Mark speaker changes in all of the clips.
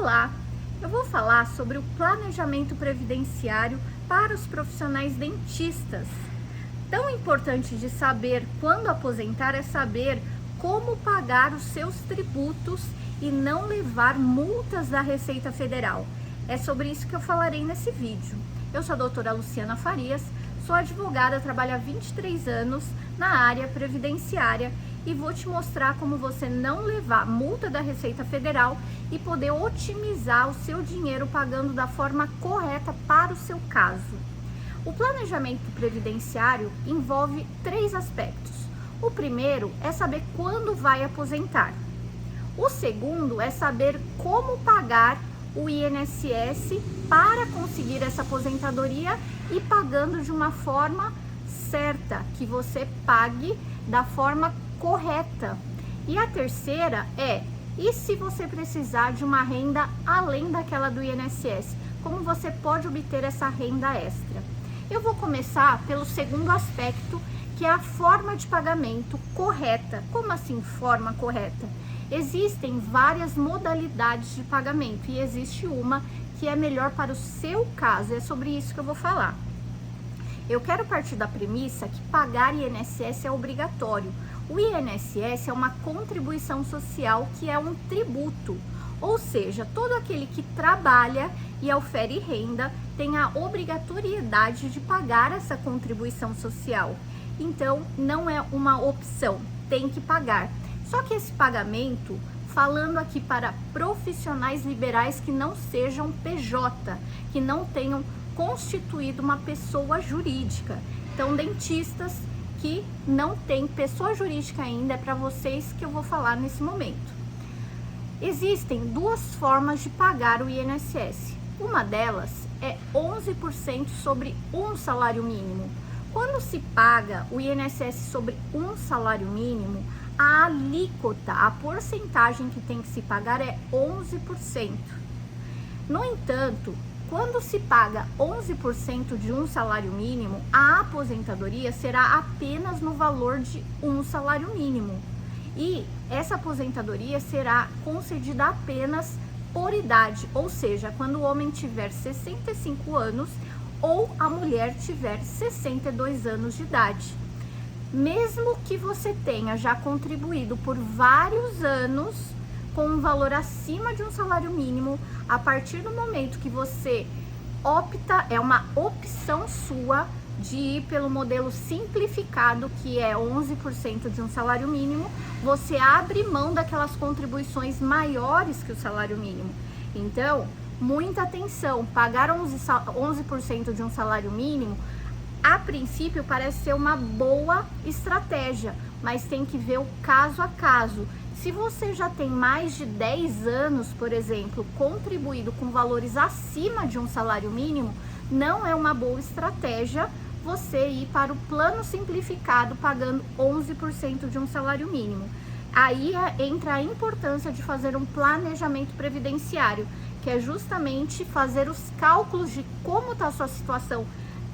Speaker 1: Olá! Eu vou falar sobre o planejamento previdenciário para os profissionais dentistas. Tão importante de saber quando aposentar é saber como pagar os seus tributos e não levar multas da Receita Federal. É sobre isso que eu falarei nesse vídeo. Eu sou a doutora Luciana Farias, sou advogada, trabalho há 23 anos na área previdenciária e vou te mostrar como você não levar multa da Receita Federal e poder otimizar o seu dinheiro pagando da forma correta para o seu caso. O planejamento previdenciário envolve 3 aspectos. O primeiro é saber quando vai aposentar. O segundo é saber como pagar o INSS para conseguir essa aposentadoria e pagando de uma forma certa, que você pague da forma correta. E a terceira é, e se você precisar de uma renda além daquela do INSS, como você pode obter essa renda extra? Eu vou começar pelo segundo aspecto, que é a forma de pagamento correta. Como assim forma correta? Existem várias modalidades de pagamento e existe uma que é melhor para o seu caso. É sobre isso que eu vou falar. Eu quero partir da premissa que pagar INSS é obrigatório. O INSS é uma contribuição social que é um tributo, ou seja, todo aquele que trabalha e ofere renda tem a obrigatoriedade de pagar essa contribuição social. Então, não é uma opção, tem que pagar. Só que esse pagamento, falando aqui para profissionais liberais que não sejam PJ, que não tenham constituído uma pessoa jurídica. Então, dentistas que não têm pessoa jurídica ainda, é para vocês que eu vou falar nesse momento. Existem 2 formas de pagar o INSS. Uma delas é 11% sobre um salário mínimo. Quando se paga o INSS sobre um salário mínimo, a alíquota, a porcentagem que tem que se pagar é 11%. No entanto, quando se paga 11% de um salário mínimo, a aposentadoria será apenas no valor de um salário mínimo. E essa aposentadoria será concedida apenas por idade, ou seja, quando o homem tiver 65 anos ou a mulher tiver 62 anos de idade. Mesmo que você tenha já contribuído por vários anos com um valor acima de um salário mínimo, a partir do momento que você opta, é uma opção sua de ir pelo modelo simplificado, que é 11% de um salário mínimo, você abre mão daquelas contribuições maiores que o salário mínimo. Então, muita atenção, pagar 11% de um salário mínimo, a princípio parece ser uma boa estratégia, mas tem que ver o caso a caso. Se você já tem mais de 10 anos, por exemplo, contribuído com valores acima de um salário mínimo, não é uma boa estratégia você ir para o plano simplificado pagando 11% de um salário mínimo. Aí entra a importância de fazer um planejamento previdenciário, que é justamente fazer os cálculos de como está a sua situação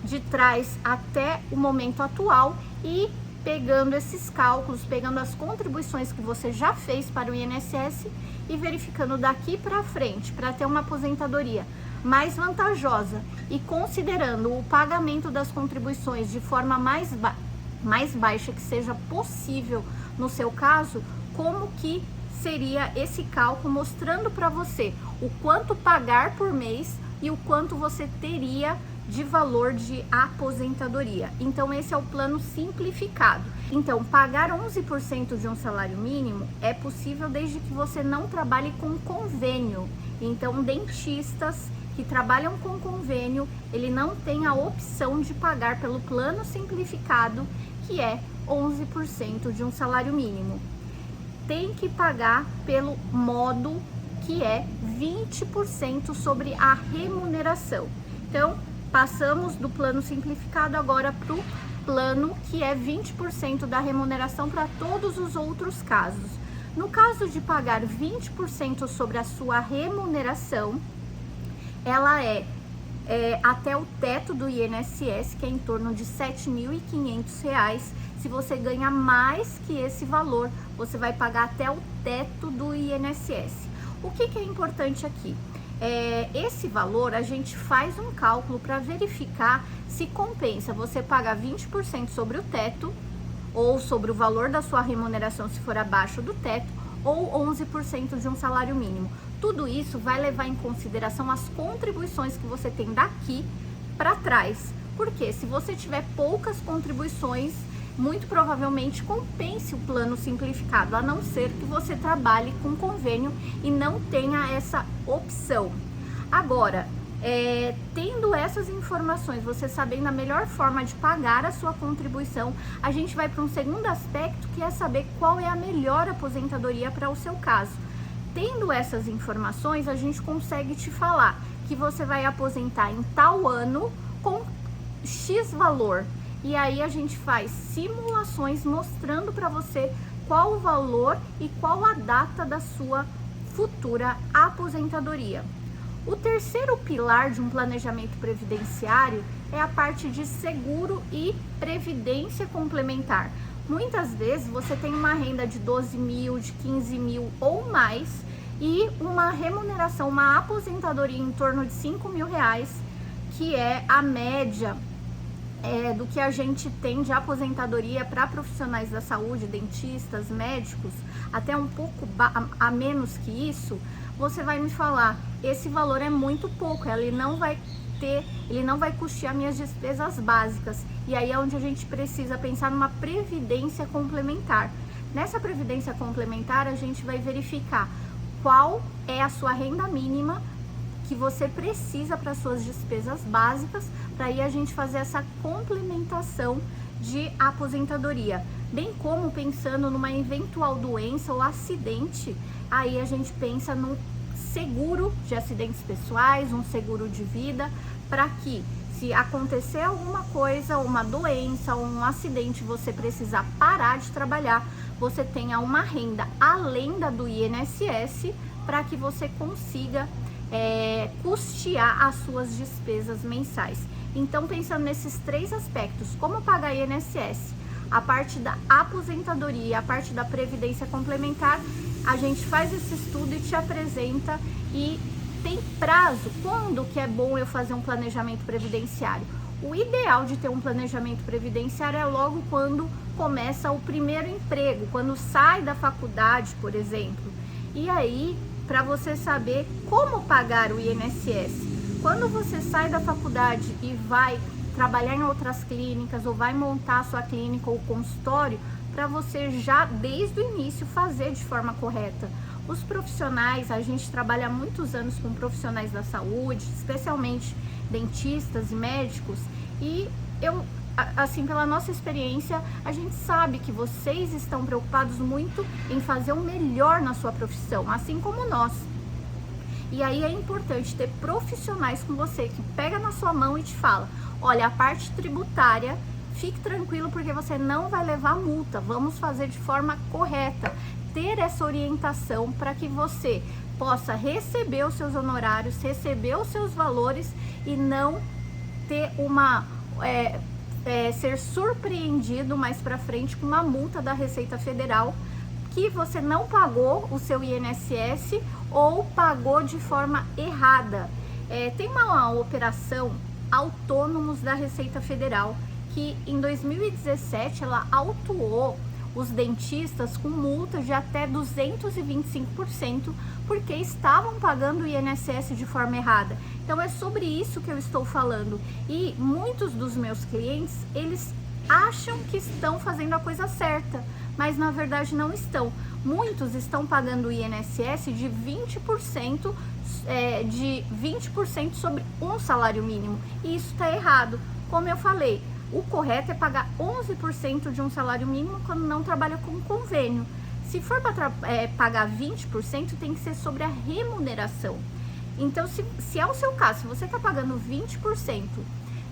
Speaker 1: de trás até o momento atual e pegando esses cálculos, pegando as contribuições que você já fez para o INSS e verificando daqui para frente, para ter uma aposentadoria mais vantajosa e considerando o pagamento das contribuições de forma mais baixa que seja possível no seu caso, como que seria esse cálculo, mostrando para você o quanto pagar por mês e o quanto você teria de valor de aposentadoria. Então esse é o plano simplificado. Então pagar 11% de um salário mínimo é possível desde que você não trabalhe com convênio. Então dentistas que trabalham com convênio, ele não tem a opção de pagar pelo plano simplificado, que é 11% de um salário mínimo. Tem que pagar pelo modo que é 20% sobre a remuneração. Então, passamos do plano simplificado agora para o plano que é 20% da remuneração para todos os outros casos. No caso de pagar 20% sobre a sua remuneração, ela é até o teto do INSS, que é em torno de R$ 7.500. Se você ganha mais que esse valor, você vai pagar até o teto do INSS. O que é importante aqui? Esse valor a gente faz um cálculo para verificar se compensa você pagar 20% sobre o teto, ou sobre o valor da sua remuneração se for abaixo do teto, ou 11% de um salário mínimo. Tudo isso vai levar em consideração as contribuições que você tem daqui para trás. Porque se você tiver poucas contribuições, muito provavelmente compense o plano simplificado, a não ser que você trabalhe com convênio e não tenha essa opção. Agora, tendo essas informações, você sabendo a melhor forma de pagar a sua contribuição, a gente vai para um segundo aspecto, que é saber qual é a melhor aposentadoria para o seu caso. Tendo essas informações, a gente consegue te falar que você vai aposentar em tal ano com X valor. E aí a gente faz simulações mostrando para você qual o valor e qual a data da sua futura aposentadoria. O terceiro pilar de um planejamento previdenciário é a parte de seguro e previdência complementar. Muitas vezes você tem uma renda de 12 mil, de 15 mil ou mais e uma remuneração, uma aposentadoria em torno de 5 mil reais, que é a média do que a gente tem de aposentadoria para profissionais da saúde, dentistas, médicos, até um pouco a menos que isso. Você vai me falar, esse valor é muito pouco, ele não vai custear minhas despesas básicas. E aí é onde a gente precisa pensar numa previdência complementar. Nessa previdência complementar, a gente vai verificar qual é a sua renda mínima que você precisa para suas despesas básicas, para aí a gente fazer essa complementação de aposentadoria, bem como pensando numa eventual doença ou acidente, aí a gente pensa num seguro de acidentes pessoais, um seguro de vida, para que se acontecer alguma coisa, uma doença ou um acidente, você precisar parar de trabalhar, você tenha uma renda além da do INSS, para que você consiga custear as suas despesas mensais. Então, pensando nesses três aspectos, como pagar INSS, a parte da aposentadoria, a parte da previdência complementar, a gente faz esse estudo e te apresenta. E tem prazo, quando que é bom eu fazer um planejamento previdenciário? O ideal de ter um planejamento previdenciário é logo quando começa o primeiro emprego, quando sai da faculdade, por exemplo. E aí, para você saber como pagar o INSS. Quando você sai da faculdade e vai trabalhar em outras clínicas ou vai montar a sua clínica ou consultório, para você já desde o início fazer de forma correta. Os profissionais, a gente trabalha há muitos anos com profissionais da saúde, especialmente dentistas e médicos, e assim, pela nossa experiência, a gente sabe que vocês estão preocupados muito em fazer o melhor na sua profissão, assim como nós. E aí é importante ter profissionais com você que pega na sua mão e te fala, olha, a parte tributária, fique tranquilo porque você não vai levar multa, vamos fazer de forma correta. Ter essa orientação para que você possa receber os seus honorários, receber os seus valores e não ter ser surpreendido mais para frente com uma multa da Receita Federal que você não pagou o seu INSS ou pagou de forma errada. Tem uma operação Autônomos da Receita Federal que em 2017 ela autuou os dentistas com multas de até 225% porque estavam pagando o INSS de forma errada. Então é sobre isso que eu estou falando. E muitos dos meus clientes, eles acham que estão fazendo a coisa certa, mas na verdade não estão. Muitos estão pagando o INSS de 20%, sobre um salário mínimo. E isso está errado. Como eu falei, o correto é pagar 11% de um salário mínimo quando não trabalha com convênio. Se for para pagar 20%, tem que ser sobre a remuneração. Então, se é o seu caso, se você está pagando 20%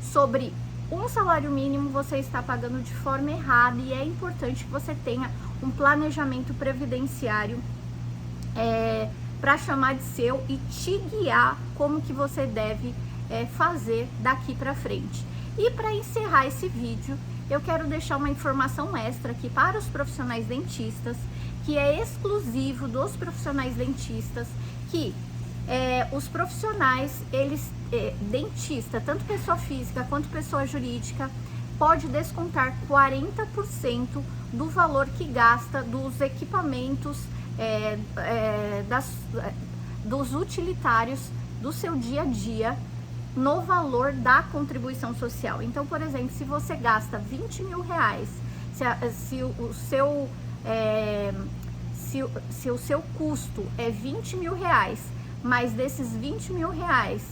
Speaker 1: sobre um salário mínimo, você está pagando de forma errada e é importante que você tenha um planejamento previdenciário para chamar de seu e te guiar como que você deve fazer daqui para frente. E para encerrar esse vídeo, eu quero deixar uma informação extra aqui para os profissionais dentistas, que é exclusivo dos profissionais dentistas, que os profissionais, dentista, tanto pessoa física quanto pessoa jurídica, pode descontar 40% do valor que gasta dos equipamentos, dos utilitários do seu dia a dia no valor da contribuição social. Então, por exemplo, se você gasta 20 mil reais, se o seu custo é 20 mil reais, mas desses 20 mil reais,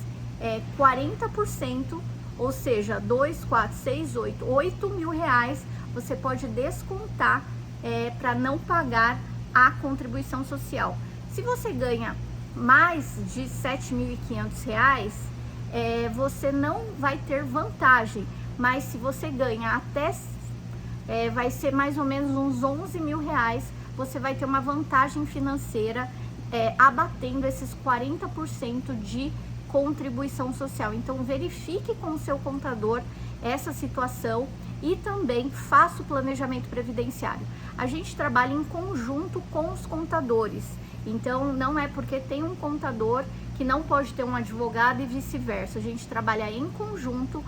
Speaker 1: 40%, ou seja, 2, 4, 6, 8 mil reais, você pode descontar para não pagar a contribuição social. Se você ganha mais de R$ 7.500, você não vai ter vantagem, mas se você ganha até, vai ser mais ou menos uns 11 mil reais, você vai ter uma vantagem financeira abatendo esses 40% de contribuição social. Então verifique com o seu contador essa situação e também faça o planejamento previdenciário. A gente trabalha em conjunto com os contadores, então não é porque tem um contador que não pode ter um advogado e vice-versa. A gente trabalha em conjunto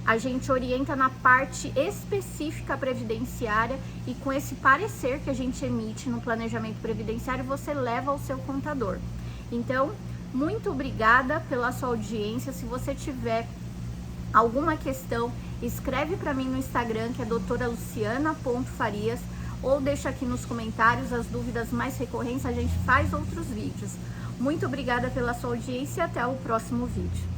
Speaker 1: a gente orienta na parte específica previdenciária, e com esse parecer que a gente emite no planejamento previdenciário, você leva ao seu contador. Então, muito obrigada pela sua audiência. Se você tiver alguma questão, escreve para mim no Instagram, que é doutoraluciana.farias, ou deixa aqui nos comentários as dúvidas mais recorrentes, a gente faz outros vídeos. Muito obrigada pela sua audiência e até o próximo vídeo.